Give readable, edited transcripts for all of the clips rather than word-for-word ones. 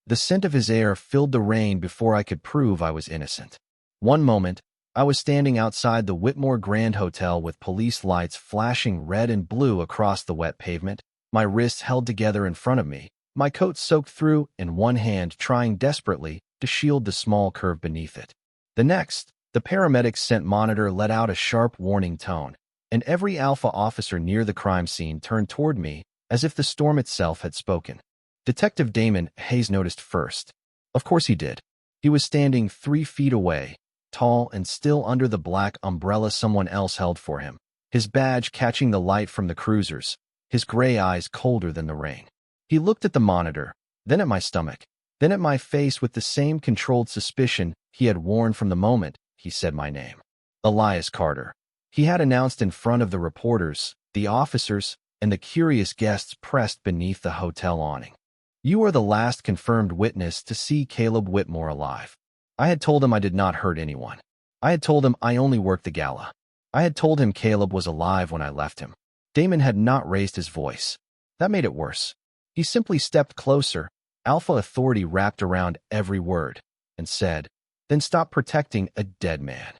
The scent of his air filled the rain before I could prove I was innocent. One moment, I was standing outside the Whitmore Grand Hotel with police lights flashing red and blue across the wet pavement, my wrists held together in front of me, my coat soaked through, in one hand trying desperately to shield the small curve beneath it. The next, the paramedics' scent monitor let out a sharp warning tone, and every Alpha officer near the crime scene turned toward me as if the storm itself had spoken. Detective Damon Hayes noticed first. Of course he did. He was standing 3 feet away, tall and still under the black umbrella someone else held for him, his badge catching the light from the cruisers, his gray eyes colder than the rain. He looked at the monitor, then at my stomach, then at my face with the same controlled suspicion he had worn from the moment he said my name. Elias Carter. He had announced in front of the reporters, the officers, and the curious guests pressed beneath the hotel awning. You are the last confirmed witness to see Caleb Whitmore alive. I had told him I did not hurt anyone. I had told him I only worked the gala. I had told him Caleb was alive when I left him. Damon had not raised his voice. That made it worse. He simply stepped closer, Alpha authority wrapped around every word, and said, "Then stop protecting a dead man."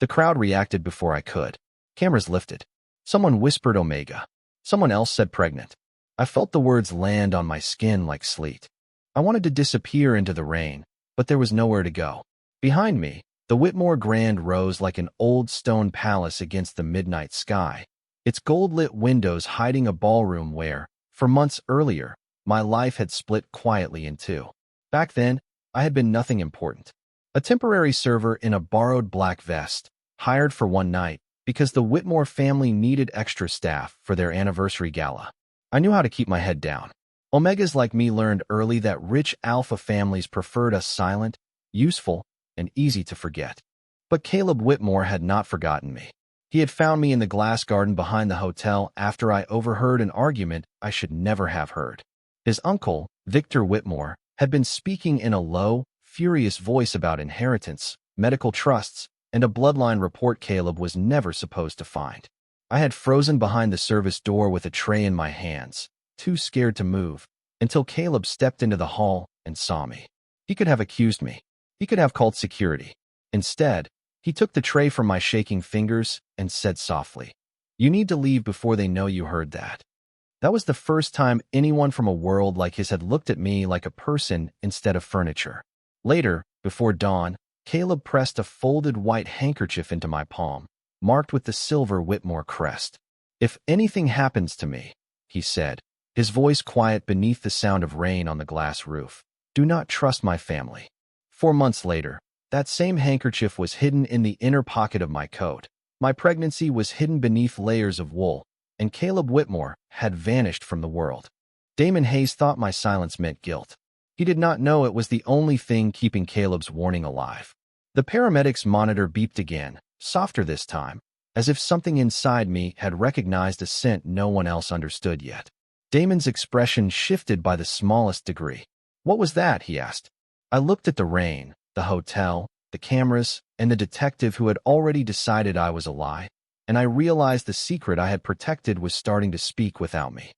The crowd reacted before I could. Cameras lifted. Someone whispered Omega. Someone else said pregnant. I felt the words land on my skin like sleet. I wanted to disappear into the rain, but there was nowhere to go. Behind me, the Whitmore Grand rose like an old stone palace against the midnight sky, its gold-lit windows hiding a ballroom where, for months earlier, my life had split quietly in two. Back then, I had been nothing important. A temporary server in a borrowed black vest, hired for one night because the Whitmore family needed extra staff for their anniversary gala. I knew how to keep my head down. Omegas like me learned early that rich Alpha families preferred us silent, useful, and easy to forget. But Caleb Whitmore had not forgotten me. He had found me in the glass garden behind the hotel after I overheard an argument I should never have heard. His uncle, Victor Whitmore, had been speaking in a low, furious voice about inheritance, medical trusts, and a bloodline report Caleb was never supposed to find. I had frozen behind the service door with a tray in my hands, too scared to move, until Caleb stepped into the hall and saw me. He could have accused me. He could have called security. Instead, he took the tray from my shaking fingers and said softly, "You need to leave before they know you heard that." That was the first time anyone from a world like his had looked at me like a person instead of furniture. Later, before dawn, Caleb pressed a folded white handkerchief into my palm, marked with the silver Whitmore crest. "If anything happens to me," he said, his voice quiet beneath the sound of rain on the glass roof, "do not trust my family." 4 months later, that same handkerchief was hidden in the inner pocket of my coat. My pregnancy was hidden beneath layers of wool, and Caleb Whitmore had vanished from the world. Damon Hayes thought my silence meant guilt. He did not know it was the only thing keeping Caleb's warning alive. The paramedics' monitor beeped again, softer this time, as if something inside me had recognized a scent no one else understood yet. Damon's expression shifted by the smallest degree. "What was that?" he asked. I looked at the rain, the hotel, the cameras, and the detective who had already decided I was a lie, and I realized the secret I had protected was starting to speak without me.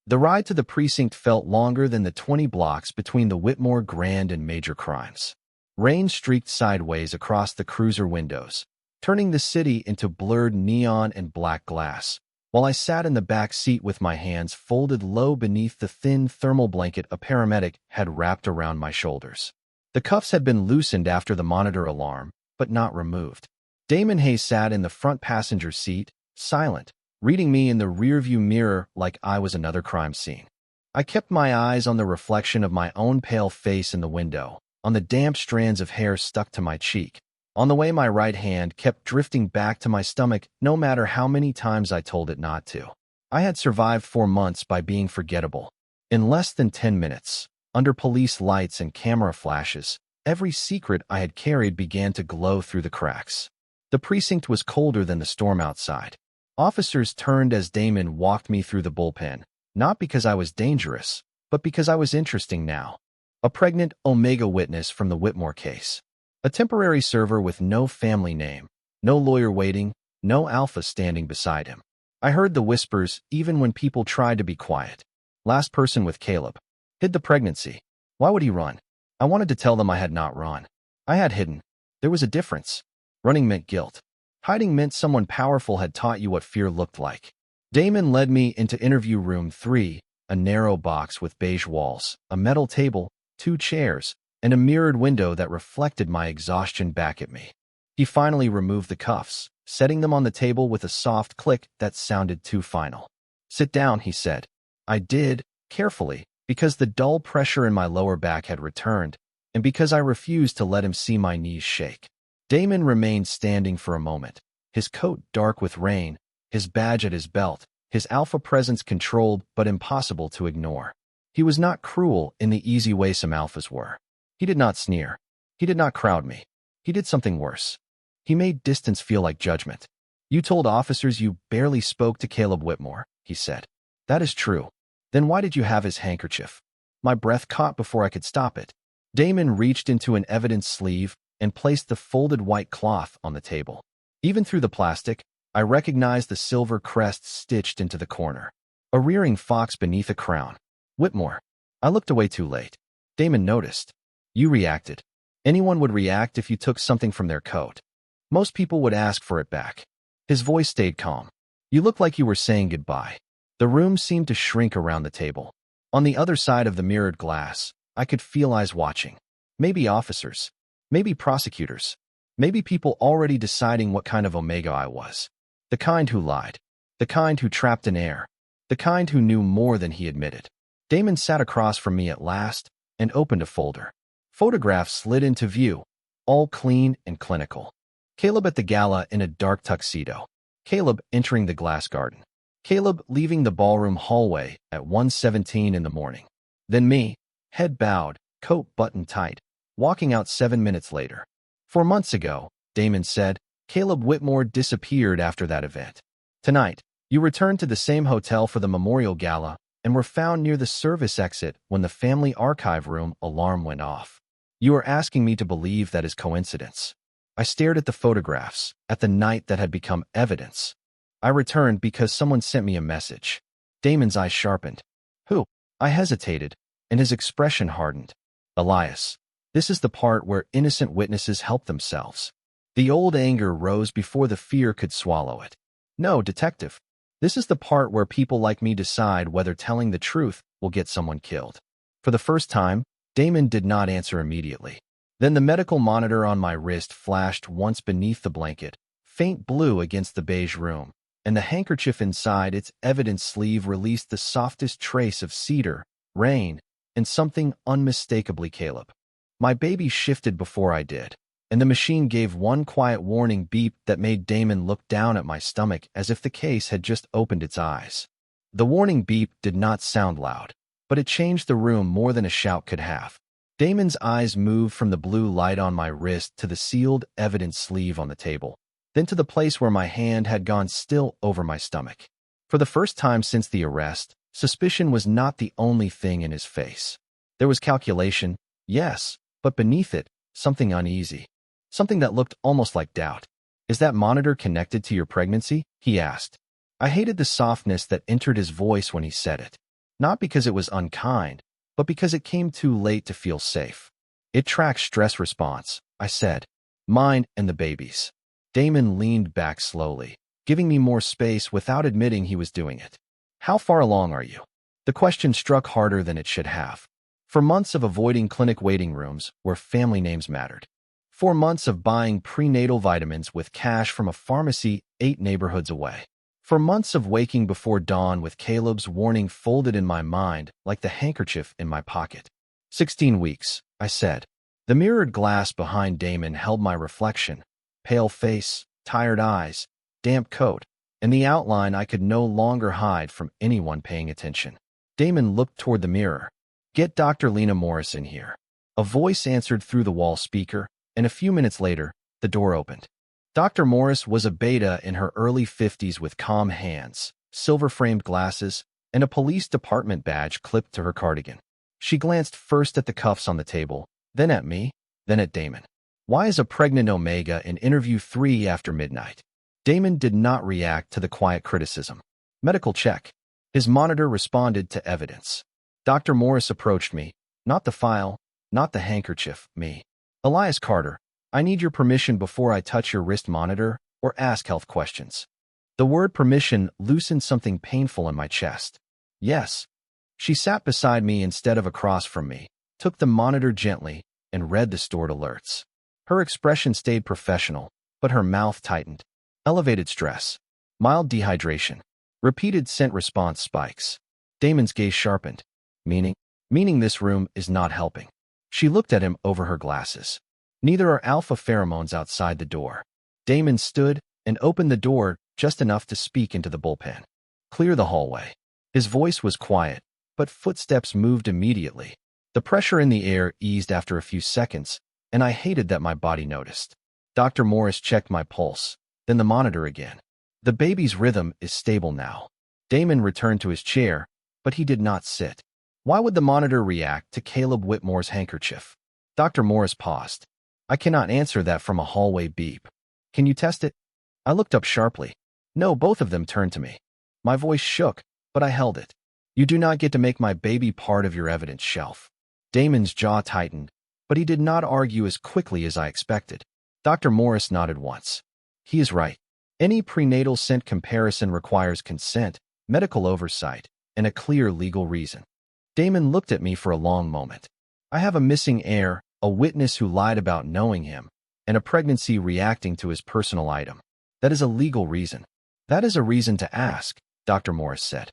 The ride to the precinct felt longer than the 20 blocks between the Whitmore Grand and Major Crimes. Rain streaked sideways across the cruiser windows, turning the city into blurred neon and black glass, while I sat in the back seat with my hands folded low beneath the thin thermal blanket a paramedic had wrapped around my shoulders. The cuffs had been loosened after the monitor alarm, but not removed. Damon Hayes sat in the front passenger seat, silent, reading me in the rearview mirror like I was another crime scene. I kept my eyes on the reflection of my own pale face in the window, on the damp strands of hair stuck to my cheek, on the way my right hand kept drifting back to my stomach no matter how many times I told it not to. I had survived 4 months by being forgettable. In less than 10 minutes, under police lights and camera flashes, every secret I had carried began to glow through the cracks. The precinct was colder than the storm outside. Officers turned as Damon walked me through the bullpen, not because I was dangerous, but because I was interesting now. A pregnant Omega witness from the Whitmore case. A temporary server with no family name, no lawyer waiting, no Alpha standing beside him. I heard the whispers even when people tried to be quiet. Last person with Caleb. Hid the pregnancy. Why would he run? I wanted to tell them I had not run. I had hidden. There was a difference. Running meant guilt. Hiding meant someone powerful had taught you what fear looked like. Damon led me into interview room 3, a narrow box with beige walls, a metal table, 2 chairs, and a mirrored window that reflected my exhaustion back at me. He finally removed the cuffs, setting them on the table with a soft click that sounded too final. "Sit down," he said. I did, carefully, because the dull pressure in my lower back had returned, and because I refused to let him see my knees shake. Damon remained standing for a moment, his coat dark with rain, his badge at his belt, his alpha presence controlled but impossible to ignore. He was not cruel in the easy way some alphas were. He did not sneer. He did not crowd me. He did something worse. He made distance feel like judgment. "You told officers you barely spoke to Caleb Whitmore," he said. "That is true. Then why did you have his handkerchief?" My breath caught before I could stop it. Damon reached into an evidence sleeve and placed the folded white cloth on the table. Even through the plastic, I recognized the silver crest stitched into the corner. A rearing fox beneath a crown. "Whitmore." I looked away too late. Damon noticed. "You reacted. Anyone would react if you took something from their coat. Most people would ask for it back." His voice stayed calm. "You look like you were saying goodbye." The room seemed to shrink around the table. On the other side of the mirrored glass, I could feel eyes watching. Maybe officers. Maybe prosecutors. Maybe people already deciding what kind of Omega I was. The kind who lied. The kind who trapped an heir. The kind who knew more than he admitted. Damon sat across from me at last and opened a folder. Photographs slid into view, all clean and clinical. Caleb at the gala in a dark tuxedo. Caleb entering the glass garden. Caleb leaving the ballroom hallway at 1:17 in the morning. Then me, head bowed, coat buttoned tight, walking out 7 minutes later. 4 months ago, Damon said, Caleb Whitmore disappeared after that event. Tonight, you returned to the same hotel for the memorial gala and were found near the service exit when the family archive room alarm went off. You are asking me to believe that is coincidence. I stared at the photographs, at the night that had become evidence. I returned because someone sent me a message. Damon's eyes sharpened. "Who?" I hesitated, and his expression hardened. "Elias. This is the part where innocent witnesses help themselves." The old anger rose before the fear could swallow it. "No, detective. This is the part where people like me decide whether telling the truth will get someone killed." For the first time, Damon did not answer immediately. Then the medical monitor on my wrist flashed once beneath the blanket, faint blue against the beige room, and the handkerchief inside its evidence sleeve released the softest trace of cedar, rain, and something unmistakably Caleb. My baby shifted before I did, and the machine gave one quiet warning beep that made Damon look down at my stomach as if the case had just opened its eyes. The warning beep did not sound loud, but it changed the room more than a shout could have. Damon's eyes moved from the blue light on my wrist to the sealed evidence sleeve on the table, then to the place where my hand had gone still over my stomach. For the first time since the arrest, suspicion was not the only thing in his face. There was calculation, yes, but beneath it, something uneasy. Something that looked almost like doubt. "Is that monitor connected to your pregnancy?" he asked. I hated the softness that entered his voice when he said it. Not because it was unkind, but because it came too late to feel safe. "It tracks stress response," I said. "Mine and the baby's." Damon leaned back slowly, giving me more space without admitting he was doing it. "How far along are you?" The question struck harder than it should have. For months of avoiding clinic waiting rooms where family names mattered. 4 months of buying prenatal vitamins with cash from a pharmacy 8 neighborhoods away. For months of waking before dawn with Caleb's warning folded in my mind like the handkerchief in my pocket. 16 weeks, I said. The mirrored glass behind Damon held my reflection. Pale face, tired eyes, damp coat, and the outline I could no longer hide from anyone paying attention. Damon looked toward the mirror. "Get Dr. Lena Morris in here." A voice answered through the wall speaker, and a few minutes later, the door opened. Dr. Morris was a beta in her early 50s with calm hands, silver-framed glasses, and a police department badge clipped to her cardigan. She glanced first at the cuffs on the table, then at me, then at Damon. "Why is a pregnant Omega in interview 3 after midnight?" Damon did not react to the quiet criticism. "Medical check." His monitor responded to evidence. Dr. Morris approached me, not the file, not the handkerchief, me. Elias Carter, I need your permission before I touch your wrist monitor or ask health questions. The word permission loosened something painful in my chest. Yes. She sat beside me instead of across from me, took the monitor gently, and read the stored alerts. Her expression stayed professional, but her mouth tightened. Elevated stress. Mild dehydration. Repeated scent response spikes. Damon's gaze sharpened. Meaning this room is not helping. She looked at him over her glasses. Neither are alpha pheromones outside the door. Damon stood and opened the door just enough to speak into the bullpen. Clear the hallway. His voice was quiet, but footsteps moved immediately. The pressure in the air eased after a few seconds, and I hated that my body noticed. Dr. Morris checked my pulse, then the monitor again. The baby's rhythm is stable now. Damon returned to his chair, but he did not sit. Why would the monitor react to Caleb Whitmore's handkerchief? Dr. Morris paused. I cannot answer that from a hallway beep. Can you test it? I looked up sharply. No, both of them turned to me. My voice shook, but I held it. You do not get to make my baby part of your evidence shelf. Damon's jaw tightened, but he did not argue as quickly as I expected. Dr. Morris nodded once. He is right. Any prenatal scent comparison requires consent, medical oversight, and a clear legal reason. Damon looked at me for a long moment. I have a missing heir, a witness who lied about knowing him, and a pregnancy reacting to his personal item. That is a legal reason. That is a reason to ask, Dr. Morris said.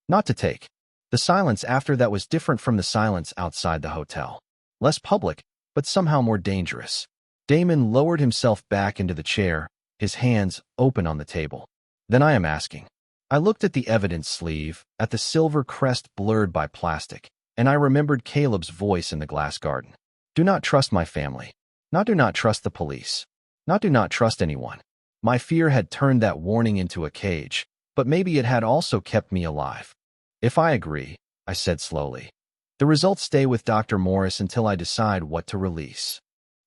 Not to take. The silence after that was different from the silence outside the hotel. Less public, but somehow more dangerous. Damon lowered himself back into the chair, his hands open on the table. Then I am asking. I looked at the evidence sleeve, at the silver crest blurred by plastic, and I remembered Caleb's voice in the glass garden. Do not trust my family. Not do not trust the police. Not do not trust anyone. My fear had turned that warning into a cage, but maybe it had also kept me alive. If I agree, I said slowly, the results stay with Dr. Morris until I decide what to release.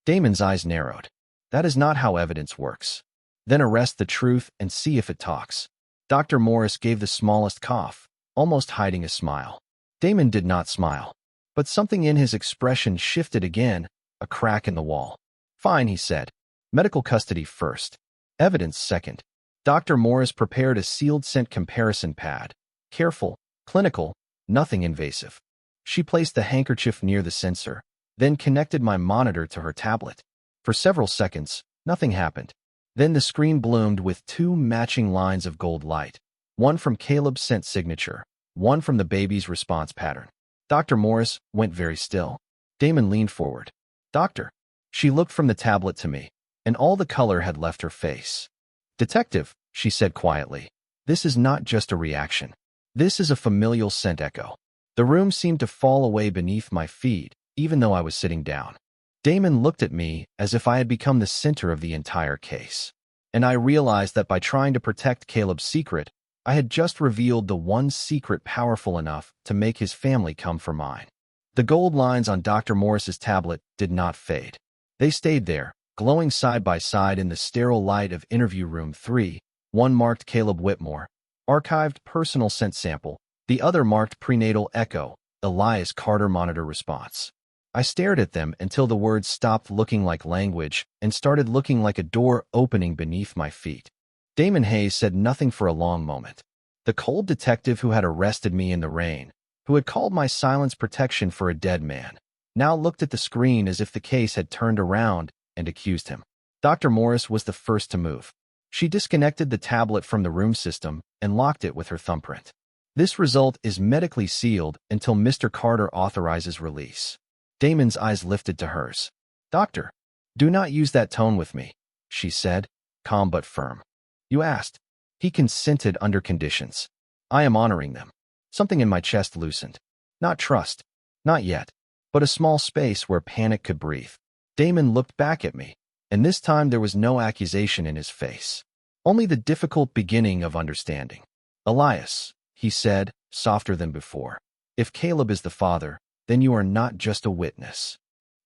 Damon's eyes narrowed. That is not how evidence works. Then arrest the truth and see if it talks. Dr. Morris gave the smallest cough, almost hiding a smile. Damon did not smile, but something in his expression shifted again, a crack in the wall. Fine, he said. Medical custody first. Evidence second. Dr. Morris prepared a sealed scent comparison pad. Careful, clinical, nothing invasive. She placed the handkerchief near the sensor, then connected my monitor to her tablet. For several seconds, nothing happened. Then the screen bloomed with two matching lines of gold light, one from Caleb's scent signature, one from the baby's response pattern. Dr. Morris went very still. Damon leaned forward. Doctor. She looked from the tablet to me, and all the color had left her face. Detective, she said quietly, this is not just a reaction. This is a familial scent echo. The room seemed to fall away beneath my feet, even though I was sitting down. Damon looked at me as if I had become the center of the entire case. And I realized that by trying to protect Caleb's secret, I had just revealed the one secret powerful enough to make his family come for mine. The gold lines on Dr. Morris's tablet did not fade. They stayed there, glowing side by side in the sterile light of interview room 3. One marked Caleb Whitmore, archived personal scent sample. The other marked prenatal echo, Elias Carter monitor response. I stared at them until the words stopped looking like language and started looking like a door opening beneath my feet. Damon Hayes said nothing for a long moment. The cold detective who had arrested me in the rain, who had called my silence protection for a dead man, now looked at the screen as if the case had turned around and accused him. Dr. Morris was the first to move. She disconnected the tablet from the room system and locked it with her thumbprint. This result is medically sealed until Mr. Carter authorizes release. Damon's eyes lifted to hers. Doctor, do not use that tone with me, she said, calm but firm. You asked. He consented under conditions. I am honoring them. Something in my chest loosened. Not trust. Not yet. But a small space where panic could breathe. Damon looked back at me, and this time there was no accusation in his face. Only the difficult beginning of understanding. Elias, he said, softer than before. If Caleb is the father, then you are not just a witness.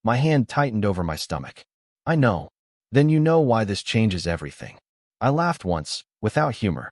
My hand tightened over my stomach. I know. Then you know why this changes everything. I laughed once, without humor.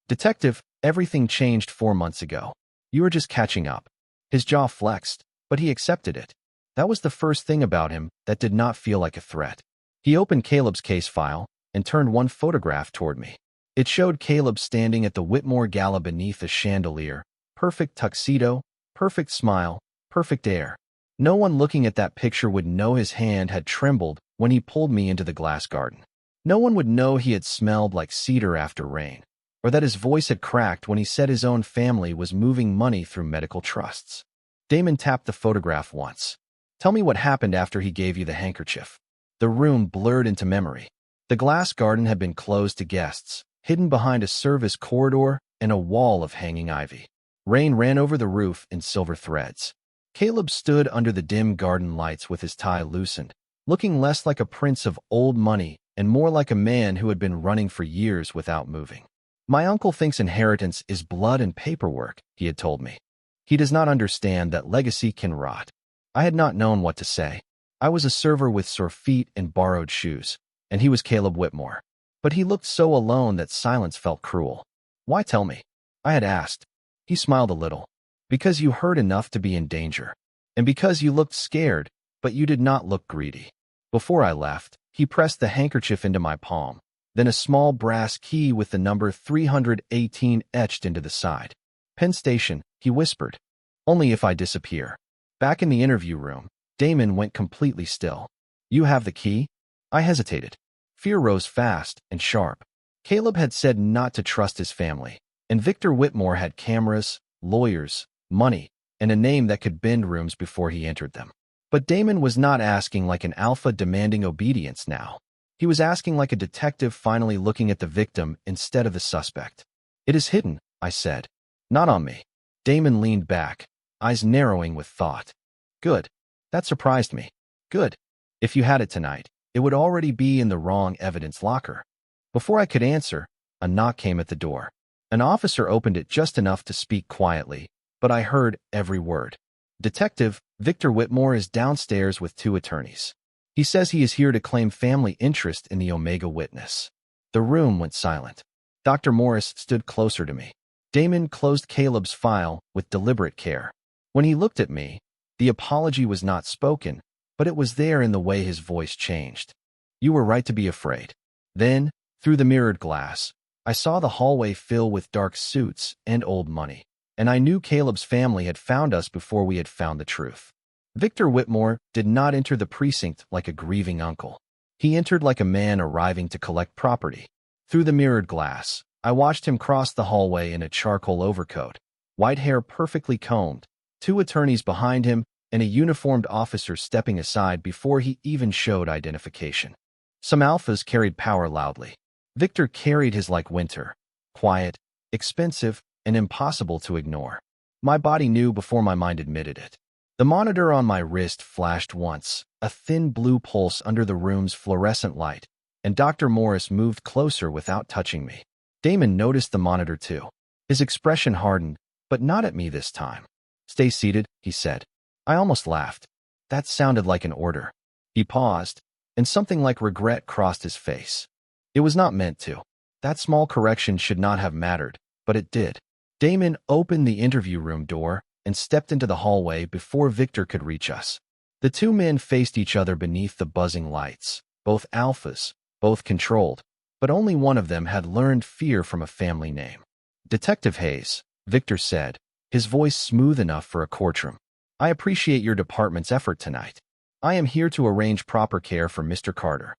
Detective, everything changed 4 months ago. You were just catching up. His jaw flexed, but he accepted it. That was the first thing about him that did not feel like a threat. He opened Caleb's case file and turned one photograph toward me. It showed Caleb standing at the Whitmore gala beneath a chandelier. Perfect tuxedo, perfect smile, perfect air. No one looking at that picture would know his hand had trembled when he pulled me into the glass garden. No one would know he had smelled like cedar after rain, or that his voice had cracked when he said his own family was moving money through medical trusts. Damon tapped the photograph once. Tell me what happened after he gave you the handkerchief. The room blurred into memory. The glass garden had been closed to guests, hidden behind a service corridor and a wall of hanging ivy. Rain ran over the roof in silver threads. Caleb stood under the dim garden lights with his tie loosened, looking less like a prince of old money and more like a man who had been running for years without moving. My uncle thinks inheritance is blood and paperwork, he had told me. He does not understand that legacy can rot. I had not known what to say. I was a server with sore feet and borrowed shoes, and he was Caleb Whitmore. But he looked so alone that silence felt cruel. Why tell me? I had asked. He smiled a little. Because you heard enough to be in danger. And because you looked scared, but you did not look greedy. Before I left, he pressed the handkerchief into my palm, then a small brass key with the number 318 etched into the side. Penn Station, he whispered. Only if I disappear. Back in the interview room, Damon went completely still. You have the key? I hesitated. Fear rose fast and sharp. Caleb had said not to trust his family, and Victor Whitmore had cameras, lawyers, money, and a name that could bend rooms before he entered them. But Damon was not asking like an alpha demanding obedience now. He was asking like a detective finally looking at the victim instead of the suspect. It is hidden, I said. Not on me. Damon leaned back, eyes narrowing with thought. Good. That surprised me. Good. If you had it tonight, it would already be in the wrong evidence locker. Before I could answer, a knock came at the door. An officer opened it just enough to speak quietly, but I heard every word. Detective Victor Whitmore is downstairs with 2 attorneys. He says he is here to claim family interest in the Omega witness. The room went silent. Dr. Morris stood closer to me. Damon closed Caleb's file with deliberate care. When he looked at me, the apology was not spoken, but it was there in the way his voice changed. You were right to be afraid. Then, through the mirrored glass, I saw the hallway fill with dark suits and old money, and I knew Caleb's family had found us before we had found the truth. Victor Whitmore did not enter the precinct like a grieving uncle. He entered like a man arriving to collect property. Through the mirrored glass, I watched him cross the hallway in a charcoal overcoat, white hair perfectly combed, 2 attorneys behind him, and a uniformed officer stepping aside before he even showed identification. Some alphas carried power loudly. Victor carried his like winter, quiet, expensive, and impossible to ignore. My body knew before my mind admitted it. The monitor on my wrist flashed once, a thin blue pulse under the room's fluorescent light, and Dr. Morris moved closer without touching me. Damon noticed the monitor too. His expression hardened, but not at me this time. Stay seated, he said. I almost laughed. That sounded like an order. He paused, and something like regret crossed his face. It was not meant to. That small correction should not have mattered, but it did. Damon opened the interview room door and stepped into the hallway before Victor could reach us. The 2 men faced each other beneath the buzzing lights, both alphas, both controlled, but only one of them had learned fear from a family name. Detective Hayes, Victor said, his voice smooth enough for a courtroom. I appreciate your department's effort tonight. I am here to arrange proper care for Mr. Carter.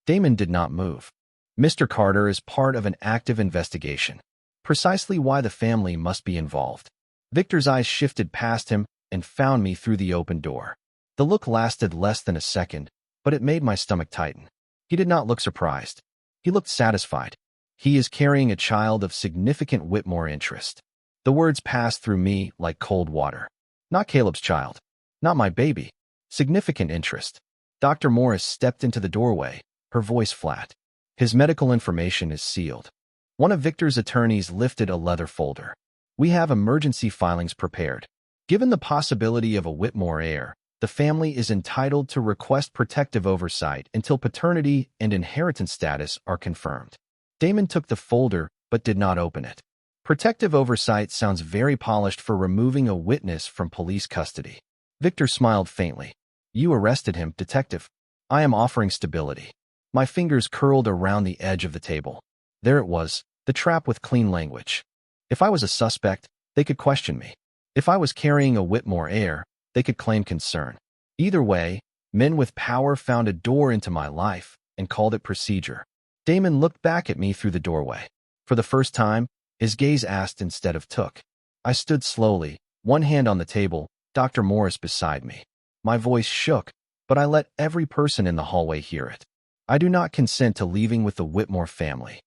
Damon did not move. Mr. Carter is part of an active investigation. Precisely why the family must be involved. Victor's eyes shifted past him and found me through the open door. The look lasted less than a second, but it made my stomach tighten. He did not look surprised. He looked satisfied. He is carrying a child of significant Whitmore interest. The words passed through me like cold water. Not Caleb's child. Not my baby. Significant interest. Dr. Morris stepped into the doorway, her voice flat. His medical information is sealed. One of Victor's attorneys lifted a leather folder. We have emergency filings prepared. Given the possibility of a Whitmore heir, the family is entitled to request protective oversight until paternity and inheritance status are confirmed. Damon took the folder but did not open it. Protective oversight sounds very polished for removing a witness from police custody. Victor smiled faintly. You arrested him, detective. I am offering stability. My fingers curled around the edge of the table. There it was, the trap with clean language. If I was a suspect, they could question me. If I was carrying a Whitmore heir, they could claim concern. Either way, men with power found a door into my life and called it procedure. Damon looked back at me through the doorway. For the first time, his gaze asked instead of took. I stood slowly, one hand on the table, Dr. Morris beside me. My voice shook, but I let every person in the hallway hear it. I do not consent to leaving with the Whitmore family.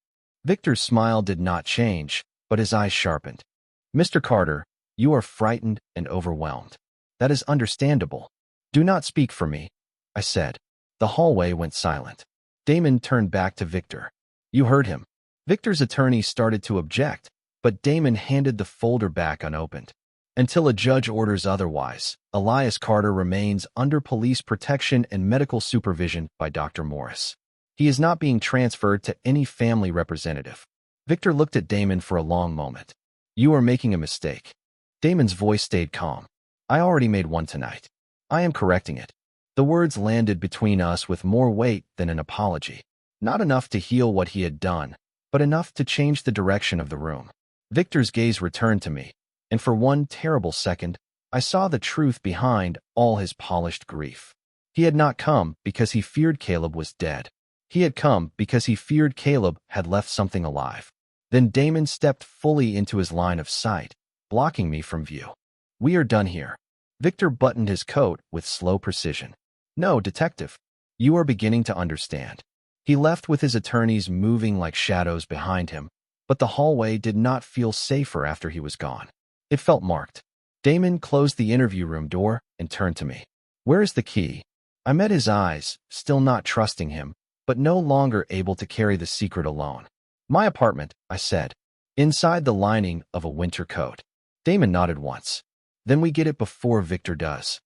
Victor's smile did not change, but his eyes sharpened. Mr. Carter, you are frightened and overwhelmed. That is understandable. Do not speak for me, I said. The hallway went silent. Damon turned back to Victor. You heard him. Victor's attorney started to object, but Damon handed the folder back unopened. Until a judge orders otherwise, Elias Carter remains under police protection and medical supervision by Dr. Morris. He is not being transferred to any family representative. Victor looked at Damon for a long moment. You are making a mistake. Damon's voice stayed calm. I already made one tonight. I am correcting it. The words landed between us with more weight than an apology. Not enough to heal what he had done, but enough to change the direction of the room. Victor's gaze returned to me, and for one terrible second, I saw the truth behind all his polished grief. He had not come because he feared Caleb was dead. He had come because he feared Caleb had left something alive. Then Damon stepped fully into his line of sight, blocking me from view. We are done here. Victor buttoned his coat with slow precision. No, detective. You are beginning to understand. He left with his attorneys moving like shadows behind him, but the hallway did not feel safer after he was gone. It felt marked. Damon closed the interview room door and turned to me. Where is the key? I met his eyes, still not trusting him, but no longer able to carry the secret alone. My apartment, I said, inside the lining of a winter coat. Damon nodded once. Then we get it before Victor does.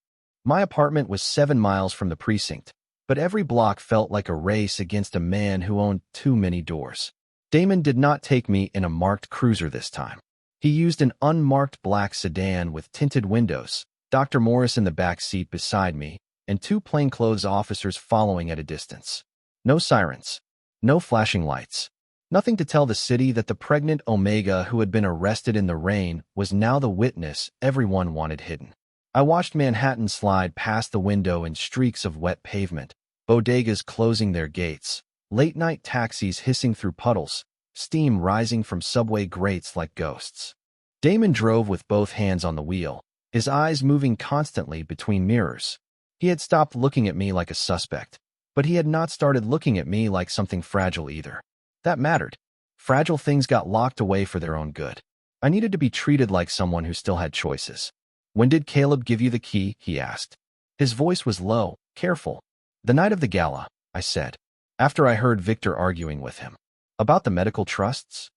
My apartment was 7 miles from the precinct, but every block felt like a race against a man who owned too many doors. Damon did not take me in a marked cruiser this time. He used an unmarked black sedan with tinted windows, Dr. Morris in the back seat beside me, and 2 plainclothes officers following at a distance. No sirens. No flashing lights. Nothing to tell the city that the pregnant Omega who had been arrested in the rain was now the witness everyone wanted hidden. I watched Manhattan slide past the window in streaks of wet pavement, bodegas closing their gates, late-night taxis hissing through puddles, steam rising from subway grates like ghosts. Damon drove with both hands on the wheel, his eyes moving constantly between mirrors. He had stopped looking at me like a suspect, but he had not started looking at me like something fragile either. That mattered. Fragile things got locked away for their own good. I needed to be treated like someone who still had choices. When did Caleb give you the key? He asked. His voice was low, careful. The night of the gala, I said, after I heard Victor arguing with him. About the medical trusts?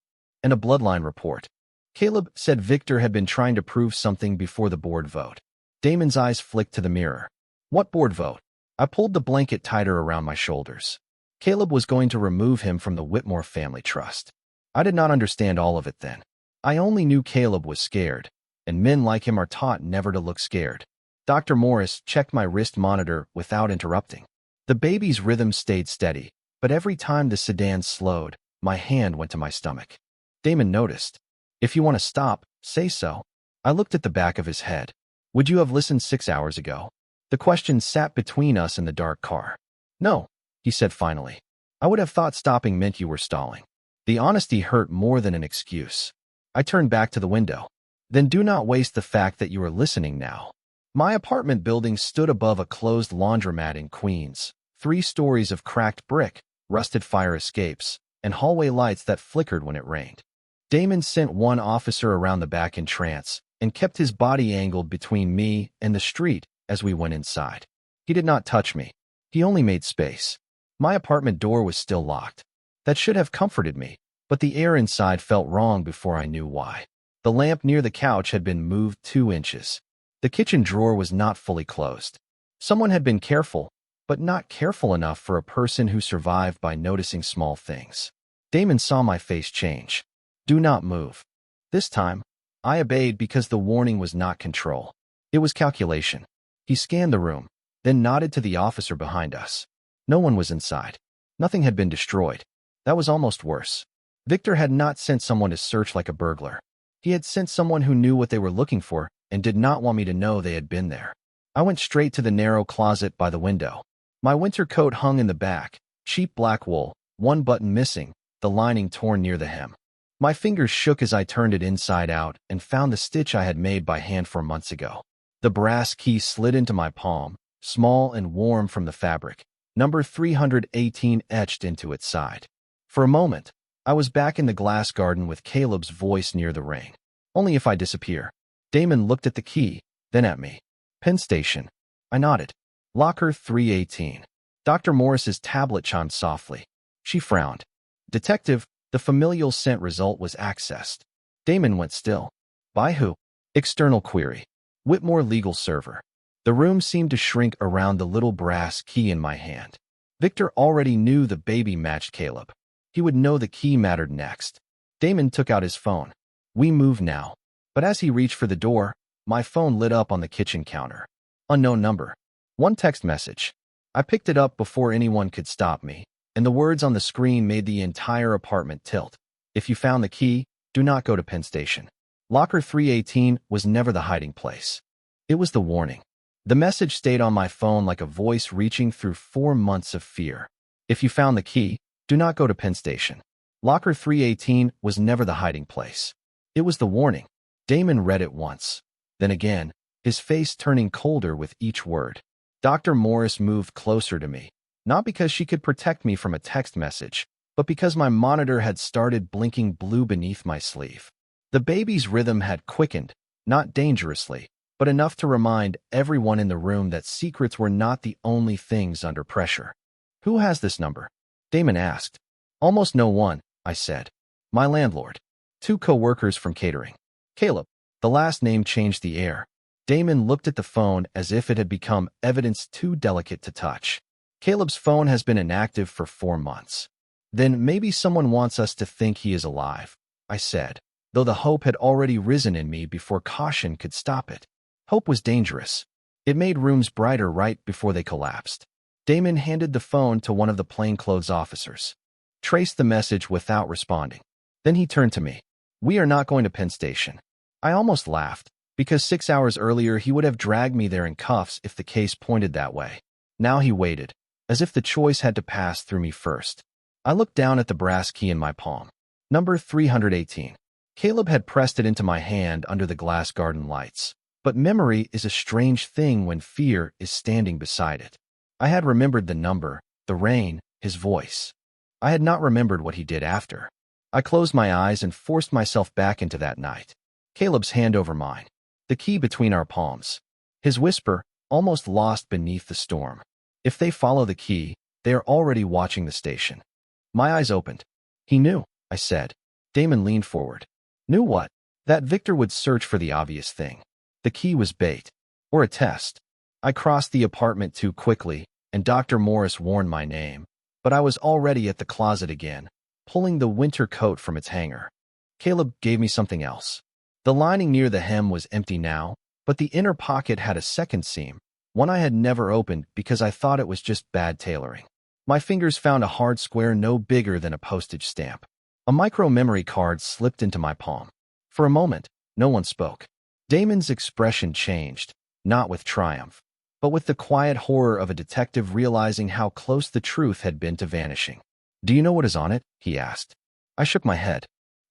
And a bloodline report. Caleb said Victor had been trying to prove something before the board vote. Damon's eyes flicked to the mirror. What board vote? I pulled the blanket tighter around my shoulders. Caleb was going to remove him from the Whitmore family trust. I did not understand all of it then. I only knew Caleb was scared, and men like him are taught never to look scared. Dr. Morris checked my wrist monitor without interrupting. The baby's rhythm stayed steady, but every time the sedan slowed, my hand went to my stomach. Damon noticed. If you want to stop, say so. I looked at the back of his head. Would you have listened 6 hours ago? The question sat between us in the dark car. No, he said finally. I would have thought stopping meant you were stalling. The honesty hurt more than an excuse. I turned back to the window. Then do not waste the fact that you are listening now. My apartment building stood above a closed laundromat in Queens, 3 stories of cracked brick, rusted fire escapes, and hallway lights that flickered when it rained. Damon sent one officer around the back in trance and kept his body angled between me and the street as we went inside. He did not touch me. He only made space. My apartment door was still locked. That should have comforted me, but the air inside felt wrong before I knew why. The lamp near the couch had been moved 2 inches. The kitchen drawer was not fully closed. Someone had been careful, but not careful enough for a person who survived by noticing small things. Damon saw my face change. Do not move. This time, I obeyed because the warning was not control. It was calculation. He scanned the room. then nodded to the officer behind us. No one was inside. Nothing had been destroyed. That was almost worse. Victor had not sent someone to search like a burglar. He had sent someone who knew what they were looking for and did not want me to know they had been there. I went straight to the narrow closet by the window. My winter coat hung in the back, cheap black wool, one button missing, the lining torn near the hem. My fingers shook as I turned it inside out and found the stitch I had made by hand 4 months ago. The brass key slid into my palm, small and warm from the fabric, number 318 etched into its side. For a moment, I was back in the glass garden with Caleb's voice near the ring. Only if I disappear. Damon looked at the key, then at me. Penn Station. I nodded. Locker 318. Dr. Morris's tablet chimed softly. She frowned. Detective, the familial scent result was accessed. Damon went still. By who? External query. Whitmore legal server. The room seemed to shrink around the little brass key in my hand. Victor already knew the baby matched Caleb. He would know the key mattered next. Damon took out his phone. We move now. But as he reached for the door, my phone lit up on the kitchen counter. Unknown number. One text message. I picked it up before anyone could stop me, and the words on the screen made the entire apartment tilt. If you found the key, do not go to Penn Station. Locker 318 was never the hiding place. It was the warning. The message stayed on my phone like a voice reaching through 4 months of fear. If you found the key, do not go to Penn Station. Locker 318 was never the hiding place. It was the warning. Damon read it once. Then again, his face turning colder with each word. Dr. Morris moved closer to me, not because she could protect me from a text message, but because my monitor had started blinking blue beneath my sleeve. The baby's rhythm had quickened, not dangerously, but enough to remind everyone in the room that secrets were not the only things under pressure. Who has this number? Damon asked. Almost no one, I said. My landlord. 2 co-workers from catering. Caleb. The last name changed the air. Damon looked at the phone as if it had become evidence too delicate to touch. Caleb's phone has been inactive for 4 months. Then maybe someone wants us to think he is alive, I said, though the hope had already risen in me before caution could stop it. Hope was dangerous. It made rooms brighter right before they collapsed. Damon handed the phone to one of the plainclothes officers. Traced the message without responding. Then he turned to me. We are not going to Penn Station. I almost laughed, because 6 hours earlier he would have dragged me there in cuffs if the case pointed that way. Now he waited, as if the choice had to pass through me first. I looked down at the brass key in my palm. Number 318. Caleb had pressed it into my hand under the glass garden lights. But memory is a strange thing when fear is standing beside it. I had remembered the number, the rain, his voice. I had not remembered what he did after. I closed my eyes and forced myself back into that night. Caleb's hand over mine. The key between our palms. His whisper, almost lost beneath the storm. If they follow the key, they are already watching the station. My eyes opened. He knew, I said. Damon leaned forward. Knew what? That Victor would search for the obvious thing. The key was bait. Or a test. I crossed the apartment too quickly, and Dr. Morris warned my name. But I was already at the closet again, pulling the winter coat from its hanger. Caleb gave me something else. The lining near the hem was empty now, but the inner pocket had a second seam, one I had never opened because I thought it was just bad tailoring. My fingers found a hard square no bigger than a postage stamp. A micro-memory card slipped into my palm. For a moment, no one spoke. Damon's expression changed, not with triumph, but with the quiet horror of a detective realizing how close the truth had been to vanishing. Do you know what is on it? He asked. I shook my head.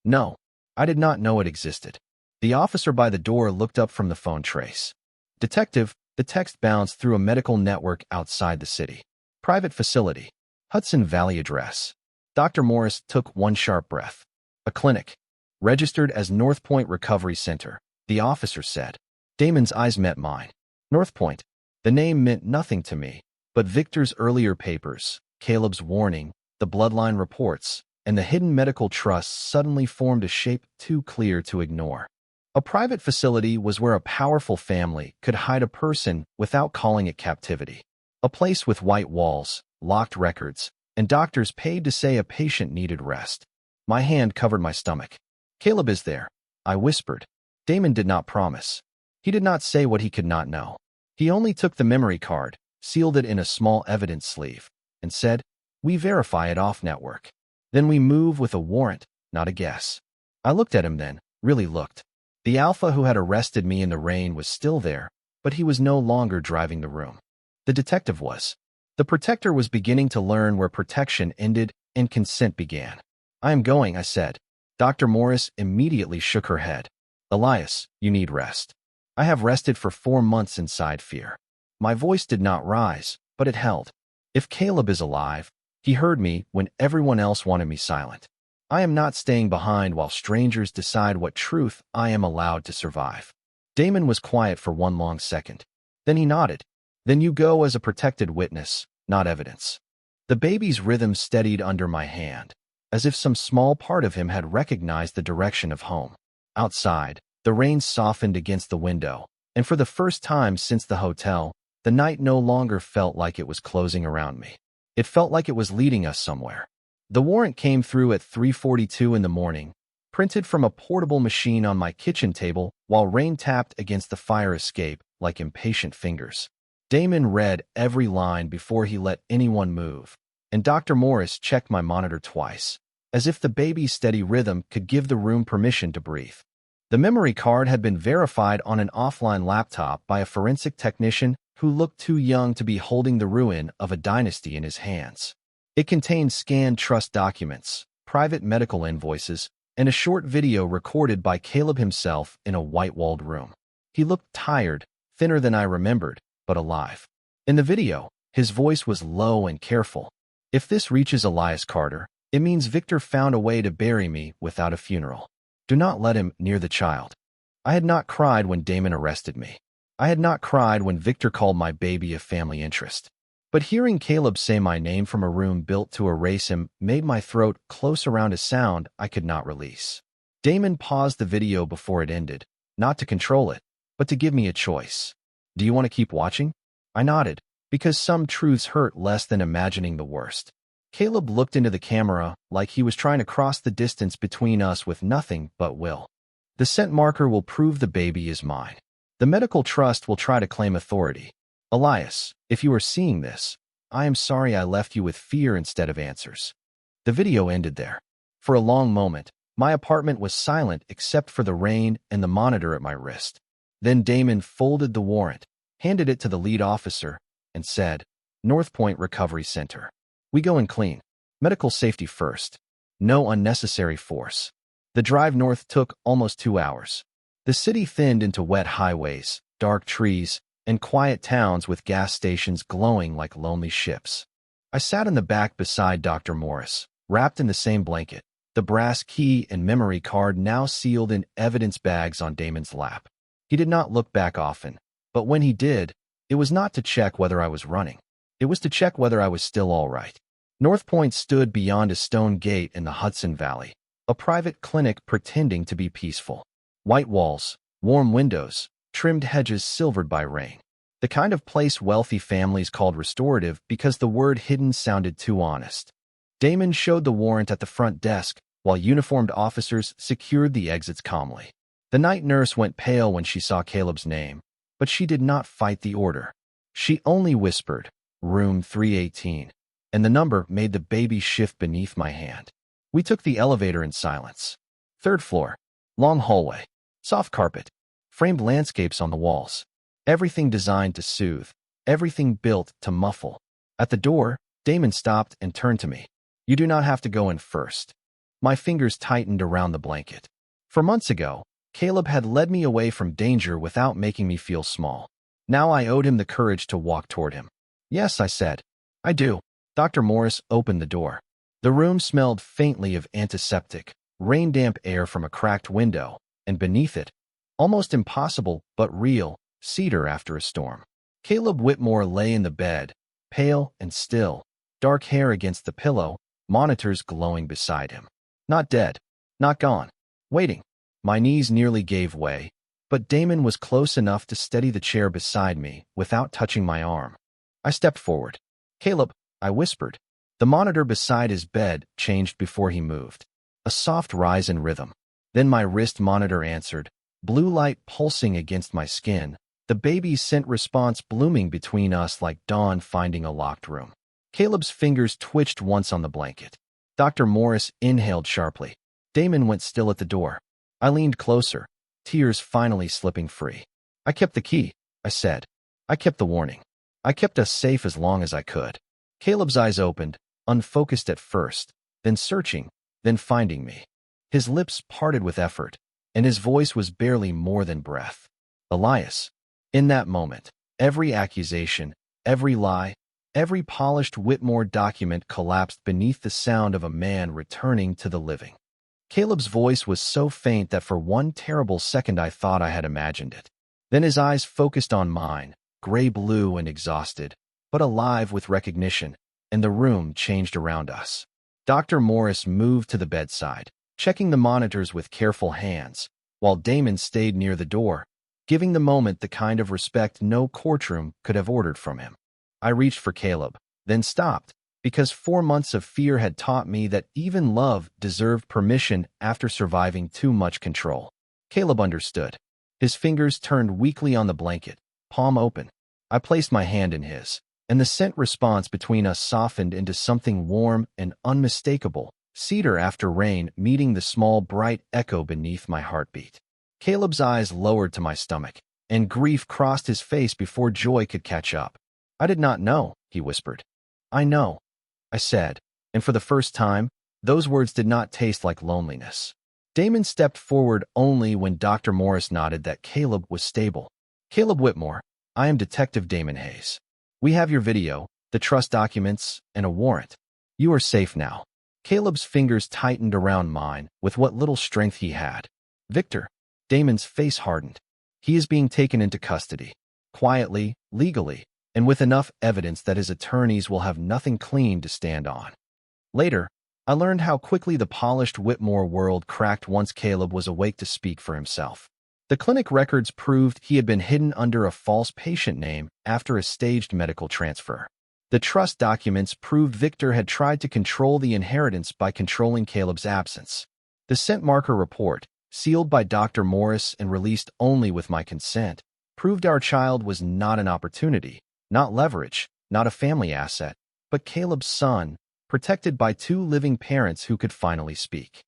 No, I did not know it existed. The officer by the door looked up from the phone trace. Detective, the text bounced through a medical network outside the city. Private facility. Hudson Valley address. Dr. Morris took one sharp breath. A clinic. Registered as North Point Recovery Center, the officer said. Damon's eyes met mine. North Point. The name meant nothing to me, but Victor's earlier papers, Caleb's warning, the bloodline reports, and the hidden medical trusts suddenly formed a shape too clear to ignore. A private facility was where a powerful family could hide a person without calling it captivity. A place with white walls, locked records, and doctors paid to say a patient needed rest. My hand covered my stomach. Caleb is there, I whispered. Damon did not promise. He did not say what he could not know. He only took the memory card, sealed it in a small evidence sleeve, and said, "We verify it off-network. Then we move with a warrant, not a guess." I looked at him then, really looked. The alpha who had arrested me in the rain was still there, but he was no longer driving the room. The detective was. The protector was beginning to learn where protection ended and consent began. "I am going," I said. Dr. Morris immediately shook her head. "Elias, you need rest." I have rested for 4 months inside fear. My voice did not rise, but it held. If Caleb is alive, he heard me when everyone else wanted me silent. I am not staying behind while strangers decide what truth I am allowed to survive. Damon was quiet for one long second. Then he nodded. "Then you go as a protected witness, not evidence." The baby's rhythm steadied under my hand, as if some small part of him had recognized the direction of home. Outside, the rain softened against the window, and for the first time since the hotel, the night no longer felt like it was closing around me. It felt like it was leading us somewhere. The warrant came through at 3:42 in the morning, printed from a portable machine on my kitchen table while rain tapped against the fire escape like impatient fingers. Damon read every line before he let anyone move, and Dr. Morris checked my monitor twice, as if the baby's steady rhythm could give the room permission to breathe. The memory card had been verified on an offline laptop by a forensic technician who looked too young to be holding the ruin of a dynasty in his hands. It contained scanned trust documents, private medical invoices, and a short video recorded by Caleb himself in a white-walled room. He looked tired, thinner than I remembered, but alive. In the video, his voice was low and careful. "If this reaches Elias Carter, it means Victor found a way to bury me without a funeral. Do not let him near the child." I had not cried when Damon arrested me. I had not cried when Victor called my baby a family interest. But hearing Caleb say my name from a room built to erase him made my throat close around a sound I could not release. Damon paused the video before it ended, not to control it, but to give me a choice. "Do you want to keep watching?" I nodded, because some truths hurt less than imagining the worst. Caleb looked into the camera like he was trying to cross the distance between us with nothing but will. "The scent marker will prove the baby is mine. The medical trust will try to claim authority. Elias, if you are seeing this, I am sorry I left you with fear instead of answers." The video ended there. For a long moment, my apartment was silent except for the rain and the monitor at my wrist. Then Damon folded the warrant, handed it to the lead officer, and said, "North Point Recovery Center. We go in clean. Medical safety first. No unnecessary force." The drive north took almost 2 hours. The city thinned into wet highways, dark trees, and quiet towns with gas stations glowing like lonely ships. I sat in the back beside Dr. Morris, wrapped in the same blanket, the brass key and memory card now sealed in evidence bags on Damon's lap. He did not look back often, but when he did, it was not to check whether I was running. It was to check whether I was still all right. North Point stood beyond a stone gate in the Hudson Valley, a private clinic pretending to be peaceful. White walls, warm windows, trimmed hedges silvered by rain. The kind of place wealthy families called restorative because the word hidden sounded too honest. Damon showed the warrant at the front desk, while uniformed officers secured the exits calmly. The night nurse went pale when she saw Caleb's name, but she did not fight the order. She only whispered, "Room 318," and the number made the baby shift beneath my hand. We took the elevator in silence. 3rd floor, long hallway, soft carpet, framed landscapes on the walls. Everything designed to soothe, everything built to muffle. At the door, Damon stopped and turned to me. "You do not have to go in first." My fingers tightened around the blanket. For months ago, Caleb had led me away from danger without making me feel small. Now I owed him the courage to walk toward him. "Yes," I said. "I do." Dr. Morris opened the door. The room smelled faintly of antiseptic, rain-damp air from a cracked window, and beneath it, almost impossible but real, cedar after a storm. Caleb Whitmore lay in the bed, pale and still, dark hair against the pillow, monitors glowing beside him. Not dead, not gone, waiting. My knees nearly gave way, but Damon was close enough to steady the chair beside me without touching my arm. I stepped forward. "Caleb," I whispered. The monitor beside his bed changed before he moved. A soft rise in rhythm. Then my wrist monitor answered, blue light pulsing against my skin, the baby's scent response blooming between us like dawn finding a locked room. Caleb's fingers twitched once on the blanket. Dr. Morris inhaled sharply. Damon went still at the door. I leaned closer, tears finally slipping free. I kept the key, I said. I kept the warning. I kept us safe as long as I could. Caleb's eyes opened, unfocused at first, then searching, then finding me. His lips parted with effort, and his voice was barely more than breath. Elias. In that moment, every accusation, every lie, every polished Whitmore document collapsed beneath the sound of a man returning to the living. Caleb's voice was so faint that for one terrible second I thought I had imagined it. Then his eyes focused on mine, gray-blue and exhausted, but alive with recognition, and the room changed around us. Dr. Morris moved to the bedside, checking the monitors with careful hands, while Damon stayed near the door, giving the moment the kind of respect no courtroom could have ordered from him. I reached for Caleb, then stopped, because 4 months of fear had taught me that even love deserved permission after surviving too much control. Caleb understood. His fingers turned weakly on the blanket, palm open. I placed my hand in his, and the scent response between us softened into something warm and unmistakable, cedar after rain meeting the small bright echo beneath my heartbeat. Caleb's eyes lowered to my stomach, and grief crossed his face before joy could catch up. I did not know, he whispered. I know, I said, and for the first time, those words did not taste like loneliness. Damon stepped forward only when Dr. Morris nodded that Caleb was stable. Caleb Whitmore, I am Detective Damon Hayes. We have your video, the trust documents, and a warrant. You are safe now. Caleb's fingers tightened around mine with what little strength he had. Victor. Damon's face hardened. He is being taken into custody. Quietly, legally, and with enough evidence that his attorneys will have nothing clean to stand on. Later, I learned how quickly the polished Whitmore world cracked once Caleb was awake to speak for himself. The clinic records proved he had been hidden under a false patient name after a staged medical transfer. The trust documents proved Victor had tried to control the inheritance by controlling Caleb's absence. The scent marker report, sealed by Dr. Morris and released only with my consent, proved our child was not an opportunity, not leverage, not a family asset, but Caleb's son, protected by 2 living parents who could finally speak.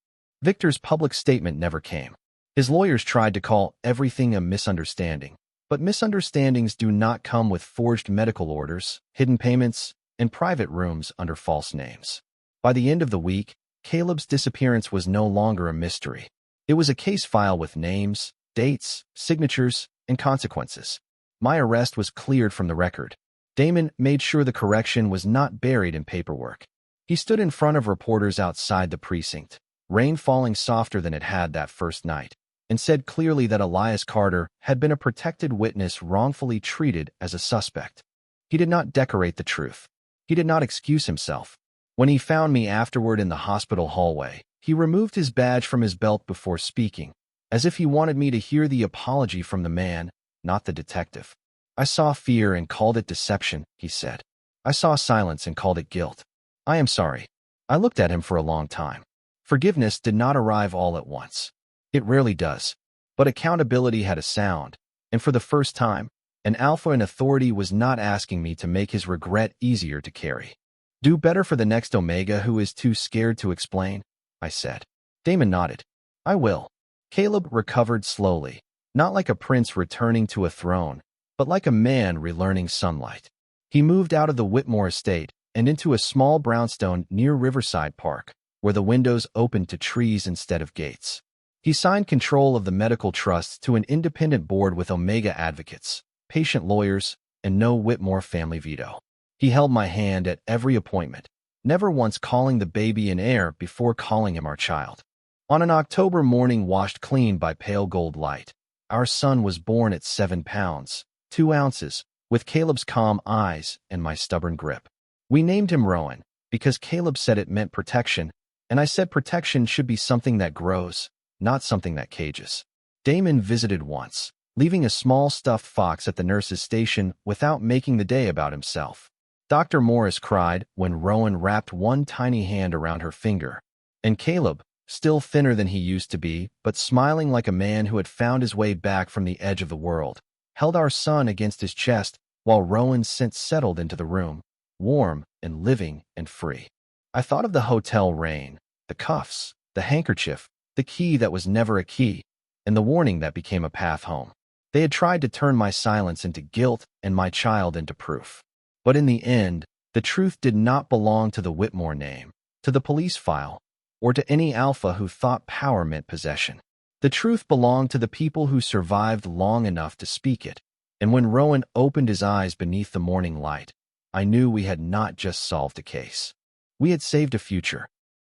Victor's public statement never came. His lawyers tried to call everything a misunderstanding, but misunderstandings do not come with forged medical orders, hidden payments, and private rooms under false names. By the end of the week, Caleb's disappearance was no longer a mystery. It was a case file with names, dates, signatures, and consequences. My arrest was cleared from the record. Damon made sure the correction was not buried in paperwork. He stood in front of reporters outside the precinct, rain falling softer than it had that first night, and said clearly that Elias Carter had been a protected witness wrongfully treated as a suspect. He did not decorate the truth. He did not excuse himself. When he found me afterward in the hospital hallway, he removed his badge from his belt before speaking, as if he wanted me to hear the apology from the man, not the detective. I saw fear and called it deception, he said. I saw silence and called it guilt. I am sorry. I looked at him for a long time. Forgiveness did not arrive all at once. It rarely does. But accountability had a sound, and for the first time, an alpha in authority was not asking me to make his regret easier to carry. Do better for the next Omega who is too scared to explain, I said. Damon nodded. I will. Caleb recovered slowly, not like a prince returning to a throne, but like a man relearning sunlight. He moved out of the Whitmore estate and into a small brownstone near Riverside Park, where the windows opened to trees instead of gates. He signed control of the medical trust to an independent board with Omega advocates, patient lawyers, and no Whitmore family veto. He held my hand at every appointment, never once calling the baby an heir before calling him our child. On an October morning washed clean by pale gold light, our son was born at 7 pounds, 2 ounces, with Caleb's calm eyes and my stubborn grip. We named him Rowan, because Caleb said it meant protection, and I said protection should be something that grows, not something that cages. Damon visited once, leaving a small stuffed fox at the nurse's station without making the day about himself. Dr. Morris cried when Rowan wrapped one tiny hand around her finger, and Caleb, still thinner than he used to be, but smiling like a man who had found his way back from the edge of the world, held our son against his chest while Rowan's scent settled into the room, warm and living and free. I thought of the hotel rain, the cuffs, the handkerchief, the key that was never a key, and the warning that became a path home. They had tried to turn my silence into guilt and my child into proof. But in the end, the truth did not belong to the Whitmore name, to the police file, or to any alpha who thought power meant possession. The truth belonged to the people who survived long enough to speak it. And when Rowan opened his eyes beneath the morning light, I knew we had not just solved a case. We had saved a future.